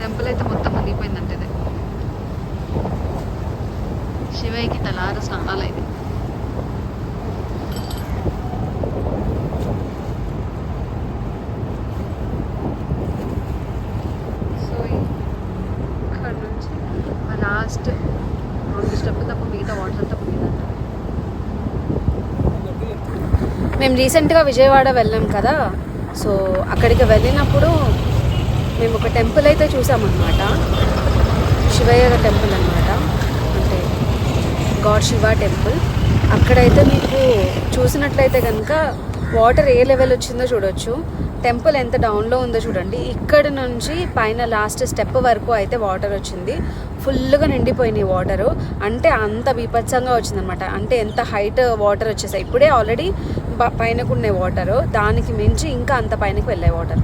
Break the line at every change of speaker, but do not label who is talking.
Temple అయితే మొత్తం మునిగిపోయిందంటే ఇది శివయ్యకి తలార స్నానాలు అయితే. సో ఇక్కడ నుంచి లాస్ట్ 2 స్టెప్పులు తప్ప మిగతా వాటర్ అంతా పోయిందంట. మేము రీసెంట్గా విజయవాడ వెళ్ళాం కదా, సో అక్కడికి వెళ్ళినప్పుడు మేము ఒక టెంపుల్ అయితే చూసామన్నమాట. శివయ్య టెంపుల్ అనమాట, అంటే గాడ్ శివ టెంపుల్. అక్కడైతే మీకు చూసినట్లయితే కనుక వాటర్ ఏ లెవెల్ వచ్చిందో చూడొచ్చు. టెంపుల్ ఎంత డౌన్లో ఉందో చూడండి. ఇక్కడ నుంచి పైన లాస్ట్ స్టెప్ వరకు అయితే వాటర్ వచ్చింది. ఫుల్గా నిండిపోయినాయి వాటరు. అంటే అంత బీభత్సంగా వచ్చిందనమాట. అంటే ఎంత హైట్ వాటర్ వచ్చేసాయి. ఇప్పుడే ఆల్రెడీ పైనకు ఉన్నాయి వాటరు, దానికి మించి ఇంకా అంత పైనకి వెళ్ళాయి వాటర్.